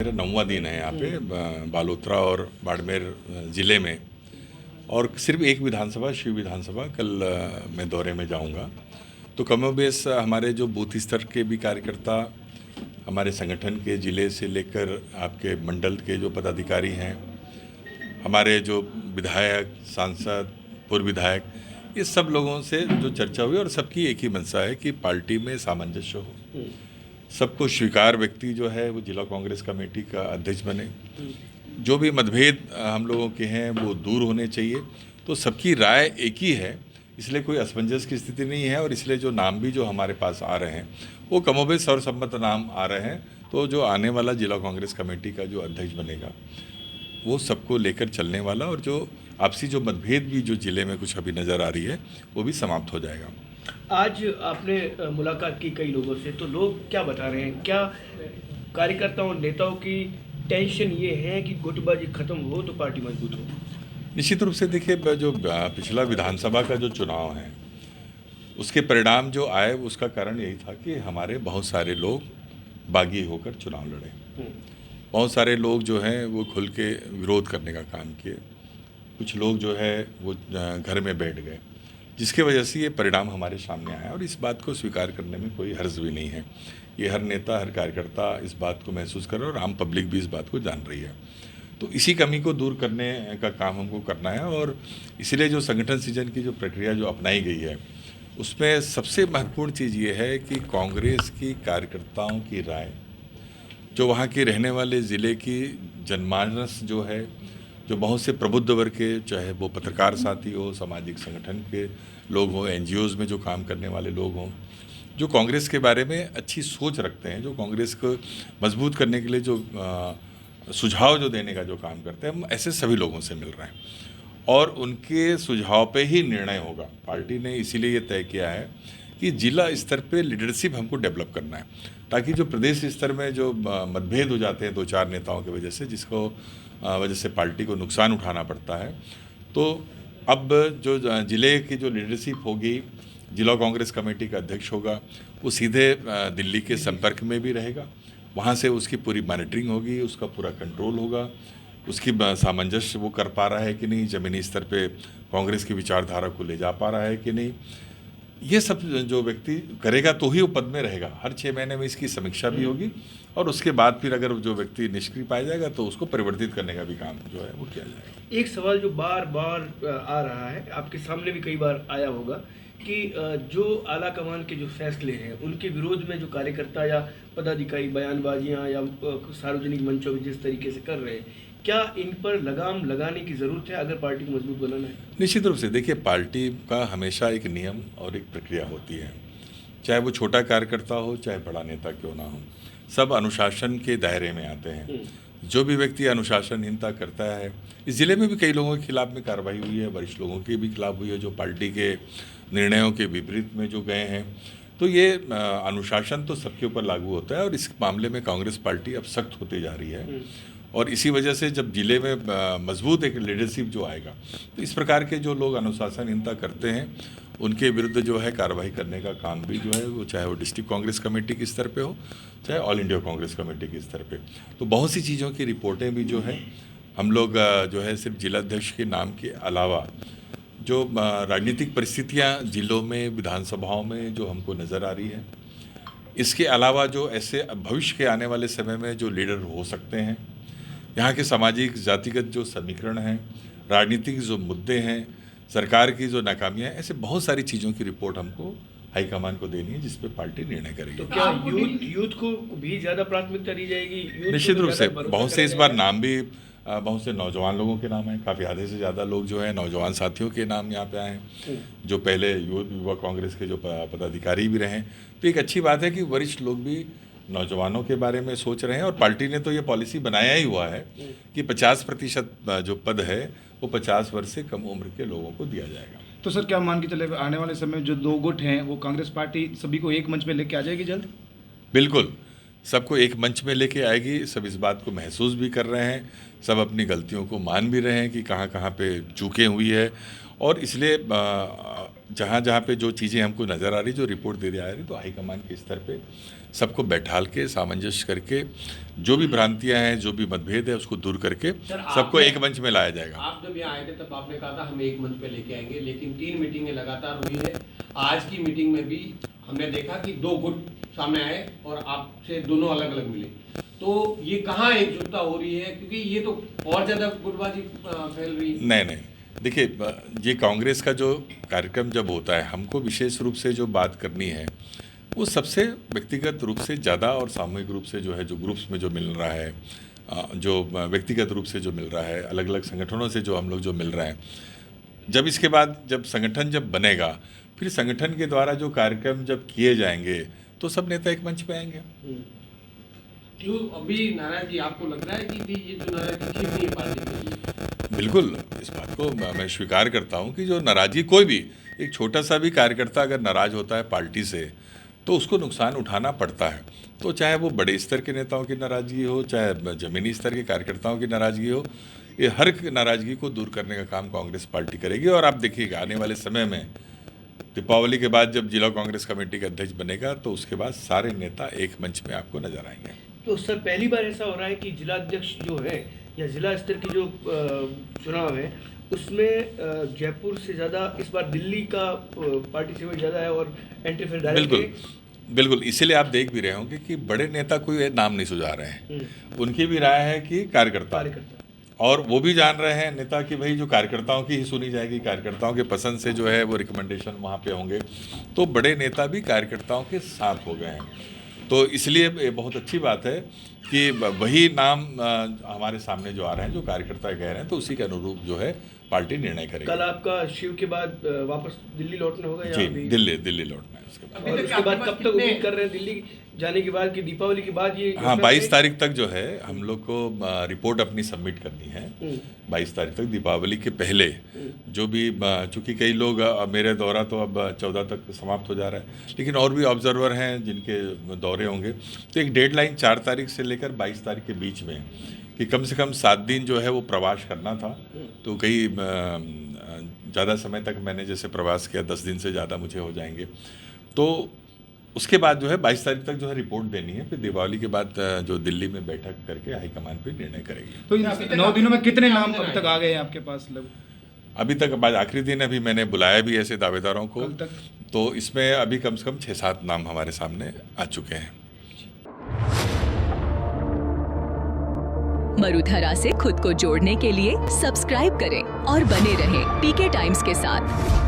मेरा 9वां दिन है यहाँ पे बालोतरा और बाड़मेर ज़िले में। और सिर्फ एक विधानसभा, शिव विधानसभा कल मैं दौरे में जाऊँगा। तो कमोबेश हमारे जो बूथ स्तर के भी कार्यकर्ता, हमारे संगठन के ज़िले से लेकर आपके मंडल के जो पदाधिकारी हैं, हमारे जो विधायक, सांसद, पूर्व विधायक, ये सब लोगों से जो चर्चा हुई और सबकी एक ही मंशा है कि पार्टी में सामंजस्य हो, सबको स्वीकार व्यक्ति जो है वो जिला कांग्रेस कमेटी का अध्यक्ष बने। जो भी मतभेद हम लोगों के हैं वो दूर होने चाहिए। तो सबकी राय एक ही है, इसलिए कोई असमंजस की स्थिति नहीं है। और इसलिए जो नाम भी जो हमारे पास आ रहे हैं वो कमोबेश सर्वसम्मत नाम आ रहे हैं। तो जो आने वाला जिला कांग्रेस कमेटी का जो अध्यक्ष बनेगा वो सबको लेकर चलने वाला, और जो आपसी जो मतभेद भी जो ज़िले में कुछ अभी नज़र आ रही है वो भी समाप्त हो जाएगा। आज आपने मुलाकात की कई लोगों से, तो लोग क्या बता रहे हैं? क्या कार्यकर्ताओं नेताओं की टेंशन ये है कि गुटबाजी खत्म हो तो पार्टी मजबूत हो? निश्चित रूप से देखिए, जो पिछला विधानसभा का जो चुनाव है उसके परिणाम जो आए उसका कारण यही था कि हमारे बहुत सारे लोग बागी होकर चुनाव लड़े। बहुत सारे लोग जो हैं वो खुल के विरोध करने का काम किए। कुछ लोग जो है वो घर में बैठ गए, जिसकी वजह से ये परिणाम हमारे सामने आया। और इस बात को स्वीकार करने में कोई हर्ज भी नहीं है। ये हर नेता, हर कार्यकर्ता इस बात को महसूस कर रहा है और आम पब्लिक भी इस बात को जान रही है। तो इसी कमी को दूर करने का काम हमको करना है। और इसलिए जो संगठन सृजन की जो प्रक्रिया जो अपनाई गई है उसमें सबसे महत्वपूर्ण चीज़ ये है कि कांग्रेस की कार्यकर्ताओं की राय, जो वहाँ के रहने वाले ज़िले की जनमानस जो है, जो बहुत से प्रबुद्ध वर्ग के, चाहे वो पत्रकार साथी हो, सामाजिक संगठन के लोग हों, एनजीओज़ में जो काम करने वाले लोग हों, जो कांग्रेस के बारे में अच्छी सोच रखते हैं, जो कांग्रेस को मजबूत करने के लिए जो सुझाव जो देने का जो काम करते हैं, हम ऐसे सभी लोगों से मिल रहे हैं। और उनके सुझाव पे ही निर्णय होगा। पार्टी ने इसीलिए ये तय किया है कि जिला स्तर पे लीडरशिप हमको डेवलप करना है, ताकि जो प्रदेश स्तर में जो मतभेद हो जाते हैं दो चार नेताओं की वजह से, जिसको वजह से पार्टी को नुकसान उठाना पड़ता है, तो अब जो ज़िले की जो लीडरशिप होगी, जिला कांग्रेस कमेटी का अध्यक्ष होगा, वो सीधे दिल्ली के संपर्क में भी रहेगा। वहाँ से उसकी पूरी मॉनिटरिंग होगी, उसका पूरा कंट्रोल होगा, उसकी सामंजस्य वो कर पा रहा है कि नहीं, ज़मीनी स्तर पे कांग्रेस की विचारधारा को ले जा पा रहा है कि नहीं। ये सब जो व्यक्ति करेगा तो ही वो पद में रहेगा। हर 6 महीने में इसकी समीक्षा भी होगी और उसके बाद फिर अगर जो व्यक्ति निष्क्रिय पाया जाएगा तो उसको परिवर्तित करने का भी काम जो है वो किया जाएगा। एक सवाल जो बार बार आ रहा है, आपके सामने भी कई बार आया होगा, कि जो आला कमान के जो फैसले हैं उनके विरोध में जो कार्यकर्ता या पदाधिकारी बयानबाजियां या सार्वजनिक मंचों में जिस तरीके से कर रहे हैं, क्या इन पर लगाम लगाने की ज़रूरत है अगर पार्टी को मजबूत बनाना है? निश्चित रूप से देखिए, पार्टी का हमेशा एक नियम और एक प्रक्रिया होती है। चाहे वो छोटा कार्यकर्ता हो, चाहे बड़ा नेता क्यों ना हो, सब अनुशासन के दायरे में आते हैं। जो भी व्यक्ति अनुशासनहीनता करता है, इस ज़िले में भी कई लोगों के खिलाफ में कार्रवाई हुई है, वरिष्ठ लोगों के भी खिलाफ हुई है जो पार्टी के निर्णयों के विपरीत में जो गए हैं। तो ये अनुशासन तो सबके ऊपर लागू होता है और इस मामले में कांग्रेस पार्टी अब सख्त होती जा रही है। और इसी वजह से जब ज़िले में मजबूत एक लीडरशिप जो आएगा, तो इस प्रकार के जो लोग अनुशासनहीनता करते हैं उनके विरुद्ध जो है कार्रवाई करने का काम भी जो है वो, चाहे वो डिस्ट्रिक्ट कांग्रेस कमेटी के स्तर पे हो, चाहे ऑल इंडिया कांग्रेस कमेटी के स्तर पे। तो बहुत सी चीज़ों की रिपोर्टें भी जो है हम लोग जो है सिर्फ जिलाध्यक्ष के नाम के अलावा जो राजनीतिक परिस्थितियाँ ज़िलों में, विधानसभाओं में जो हमको नज़र आ रही है, इसके अलावा जो ऐसे भविष्य के आने वाले समय में जो लीडर हो सकते हैं, यहाँ के सामाजिक जातिगत जो समीकरण हैं, राजनीतिक जो मुद्दे हैं, सरकार की जो नाकामियाँ हैं, ऐसे बहुत सारी चीज़ों की रिपोर्ट हमको हाईकमान को देनी है, जिस पे पार्टी निर्णय करेगी। तो क्या यूथ को भी ज़्यादा प्राथमिकता दी जाएगी? निश्चित रूप से बहुत से इस बार नाम भी बहुत से नौजवान लोगों के नाम हैं। काफ़ी आधे से ज़्यादा लोग जो है नौजवान साथियों के नाम यहाँ पे आए हैं, जो पहले युवा कांग्रेस के जो पदाधिकारी भी रहे। तो एक अच्छी बात है कि वरिष्ठ लोग भी नौजवानों के बारे में सोच रहे हैं। और पार्टी ने तो ये पॉलिसी बनाया ही हुआ है कि 50% जो पद है वो 50 वर्ष से कम उम्र के लोगों को दिया जाएगा। तो सर, क्या मान के चले आने वाले समय जो 2 गुट हैं वो कांग्रेस पार्टी सभी को एक मंच पे लेके आ जाएगी जल्द? बिल्कुल, सबको एक मंच में लेके आएगी। सब इस बात को महसूस भी कर रहे हैं, सब अपनी गलतियों को मान भी रहे हैं कि कहाँ कहाँ पे चूकें हुई है और इसलिए जहाँ जहाँ पे जो चीज़ें हमको नज़र आ रही, जो रिपोर्ट दे रही, तो हाईकमान के स्तर पे सबको बैठाल के सामंजस्य करके जो भी भ्रांतियां हैं, जो भी मतभेद है, उसको दूर करके सबको एक मंच में लाया जाएगा। आप जब यहाँ आए थे तब आपने कहा था हम एक मंच पे लेके आएंगे, लेकिन 3 मीटिंगें लगातार हुई है। आज की मीटिंग में भी हमने देखा कि 2 गुट सामने आए और आपसे दोनों अलग अलग मिले। तो ये कहाँ एकजुटता हो रही है, क्योंकि ये तो और ज़्यादा गुटबाजी फैल रही है। नहीं, देखिए, ये कांग्रेस का जो कार्यक्रम जब होता है, हमको विशेष रूप से जो बात करनी है वो सबसे व्यक्तिगत रूप से ज़्यादा और सामूहिक रूप से जो है, जो ग्रुप्स में जो मिल रहा है, जो व्यक्तिगत रूप से जो मिल रहा है, अलग अलग संगठनों से जो हम लोग जो मिल रहे हैं, जब इसके बाद जब संगठन जब बनेगा, फिर संगठन के द्वारा जो कार्यक्रम जब किए जाएंगे तो सब नेता एक मंच पे आएंगे। क्यों अभी नाराजगी आपको लग रहा है कि ये जो नाराजगी छिपनी है पार्टी के लिए? बिल्कुल, इस बात को मैं स्वीकार करता हूं कि जो नाराज़गी, कोई भी एक छोटा सा भी कार्यकर्ता अगर नाराज़ होता है पार्टी से तो उसको नुकसान उठाना पड़ता है। तो चाहे वो बड़े स्तर के नेताओं की नाराज़गी हो, चाहे ज़मीनी स्तर के कार्यकर्ताओं की नाराज़गी हो, ये हर नाराज़गी को दूर करने का काम कांग्रेस पार्टी करेगी। और आप देखिएगा आने वाले समय में दीपावली के बाद जब जिला कांग्रेस कमेटी का अध्यक्ष बनेगा तो उसके बाद सारे नेता एक मंच में आपको नजर आएंगे। तो सर, पहली बार ऐसा हो रहा है कि जिला अध्यक्ष जो है या जिला स्तर की जो चुनाव है उसमें जयपुर से ज़्यादा इस बार दिल्ली का पार्टिसिपेट ज़्यादा है और एंट्री फिर डायरेक्ट। बिल्कुल, इसीलिए आप देख भी रहे होंगे कि बड़े नेता कोई नाम नहीं सुझा रहे हैं। उनकी भी राय है कि कार्यकर्ता, और वो भी जान रहे हैं नेता कि भाई जो कार्यकर्ताओं की ही सुनी जाएगी, कार्यकर्ताओं के पसंद से जो है वो रिकमेंडेशन वहाँ पे होंगे। तो बड़े नेता भी कार्यकर्ताओं के साथ हो गए हैं। तो इसलिए ये बहुत अच्छी बात है कि वही नाम हमारे सामने जो आ रहे हैं, जो कार्यकर्ता कह रहे हैं, तो उसी के अनुरूप जो है पार्टी निर्णय करेगी। कल आपका शिव के बाद वापस दिल्ली लौटना होगा? जी, दिल्ली लौटना है उसके बाद। और उसके बाद कब तक उम्मीद कर रहे हैं दिल्ली जाने के बाद, कि दीपावली के बाद ये? हाँ, 22 तारीख तक जो है हम लोग को रिपोर्ट अपनी सबमिट करनी है। 22 तारीख तक, दीपावली के पहले जो भी, चूँकि कई लोग, मेरे दौरा तो अब 14 तक समाप्त हो जा रहा है, लेकिन और भी ऑब्जर्वर हैं जिनके दौरे होंगे, तो एक डेडलाइन 4 तारीख से लेकर 22 तारीख के बीच में कि कम से कम 7 दिन जो है वो प्रवास करना था। तो कई ज़्यादा समय तक मैंने जैसे प्रवास किया, 10 दिन से ज़्यादा मुझे हो जाएंगे। तो उसके बाद जो है 22 तारीख तक जो है रिपोर्ट देनी है। फिर दिवाली के बाद जो दिल्ली में बैठक करके हाईकमान पे निर्णय करेगी। तो इन 9 दिनों में कितने नाम अब तक आ गए हैं आपके पास? अभी तक बाद आखिरी दिन अभी मैंने बुलाया भी ऐसे दावेदारों को, कल तक? तो इसमें अभी कम से कम 6-7 नाम हमारे सामने आ चुके हैं। मरुधरा से खुद को जोड़ने के लिए सब्सक्राइब करें और बने रहें पीके टाइम्स के साथ।